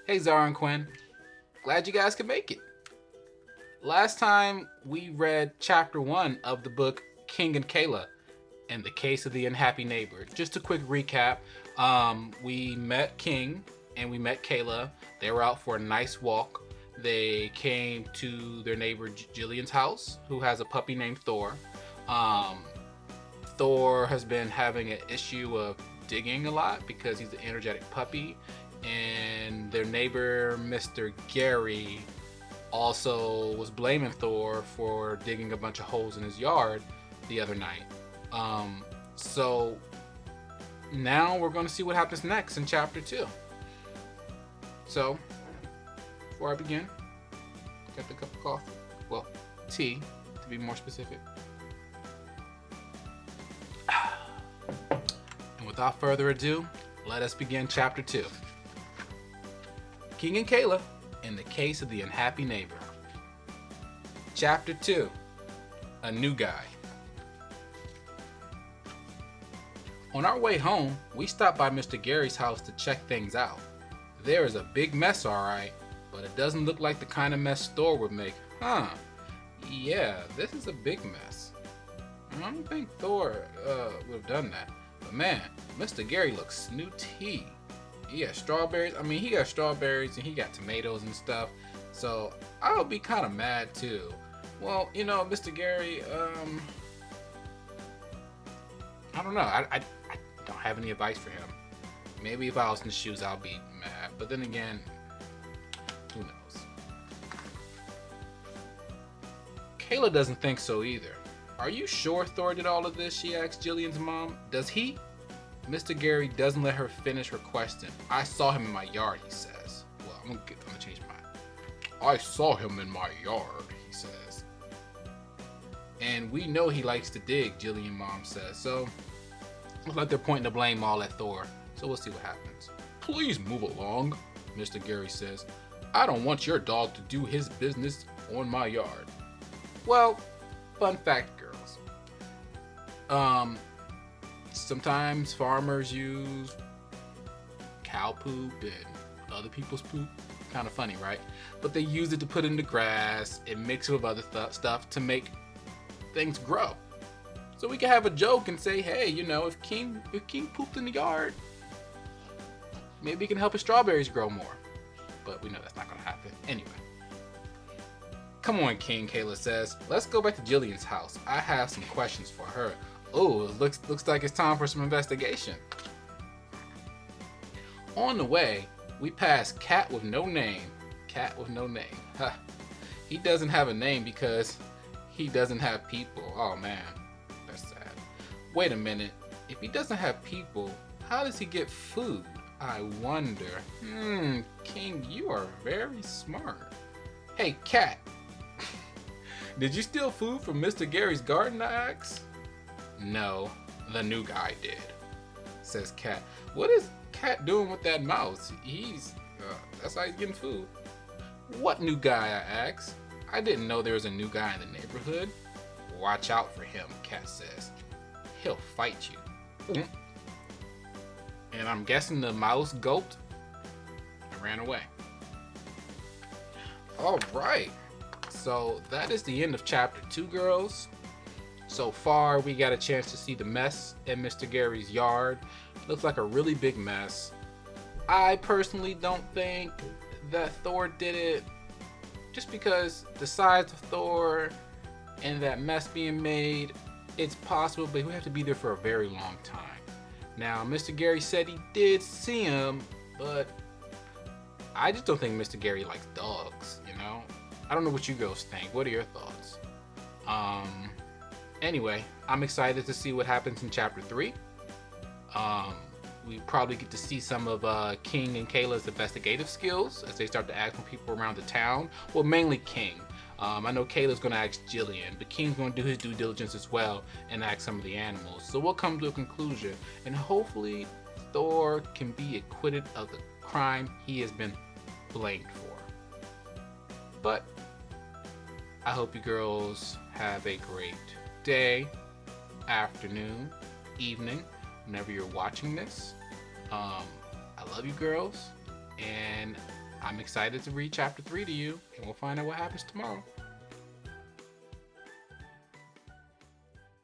Hey Zara and Quinn, glad you guys could make it. Last time we read chapter 1 of the book King and Kayla and the Case of the Unhappy Neighbor. Just a quick recap. We met King and we met Kayla. They were out for a nice walk. They came to their neighbor Jillian's house, who has a puppy named Thor. Um, Thor has been having an issue of digging a lot because he's an energetic puppy. And their neighbor, Mr. Gary, also was blaming Thor for digging a bunch of holes in his yard the other night. So now we're going to see what happens next in chapter 2. So, before I begin, get the cup of coffee. Well, tea, to be more specific. And without further ado, let us begin chapter 2. King and Kayla in the Case of the Unhappy Neighbor. Chapter 2. A New Guy. On our way home, we stopped by Mr. Gary's house to check things out. There is a big mess, alright, but it doesn't look like the kind of mess Thor would make. Huh. Yeah, this is a big mess. I don't think Thor would have done that. But man, Mr. Gary looks snooty. He got strawberries. He got strawberries and he got tomatoes and stuff. So I'll be kind of mad too. Well, Mr. Gary, I don't know. I don't have any advice for him. Maybe if I was in his shoes, I'll be mad. But then again, who knows? Kayla doesn't think so either. Are you sure Thor did all of this? She asked Jillian's mom. Does he? Mr. Gary doesn't let her finish her question. I saw him in my yard, he says. Well, I'm gonna change mine. I saw him in my yard, he says. And we know he likes to dig, Jillian mom says. So, looks like they're pointing the blame all at Thor. So we'll see what happens. Please move along, Mr. Gary says. I don't want your dog to do his business on my yard. Well, fun fact, girls. Sometimes farmers use cow poop and other people's poop. Kind of funny, right? But they use it to put in the grass and mix it with other stuff to make things grow. So we can have a joke and say, hey, if King pooped in the yard, maybe he can help his strawberries grow more. But we know that's not going to happen. Anyway. Come on, King, Kayla says. Let's go back to Jillian's house. I have some questions for her. Oh, it looks like it's time for some investigation. On the way, we pass Cat with no name. Cat with no name. Huh. He doesn't have a name because he doesn't have people. Oh man, that's sad. Wait a minute. If he doesn't have people, how does he get food? I wonder. King, you are very smart. Hey, Cat. Did you steal food from Mr. Gary's garden, I ask? No, the new guy did, says Cat. What is Cat doing with that mouse? That's how he's getting food. What new guy, I ask? I didn't know there was a new guy in the neighborhood. Watch out for him, Cat says. He'll fight you. And I'm guessing the mouse gulped and ran away. All right. So that is the end of chapter 2, girls. So far, we got a chance to see the mess in Mr. Gary's yard. Looks like a really big mess. I personally don't think that Thor did it, just because the size of Thor and that mess being made, it's possible, but we have to be there for a very long time. Now, Mr. Gary said he did see him, but I just don't think Mr. Gary likes dogs, I don't know what you girls think. What are your thoughts? Anyway, I'm excited to see what happens in chapter 3. We probably get to see some of King and Kayla's investigative skills as they start to ask people around the town. Well, mainly King. I know Kayla's going to ask Jillian, but King's going to do his due diligence as well and ask some of the animals. So we'll come to a conclusion, and hopefully Thor can be acquitted of the crime he has been blamed for. But I hope you girls have a great day, afternoon, evening, whenever you're watching this. I love you girls, and I'm excited to read chapter 3 to you, and we'll find out what happens tomorrow.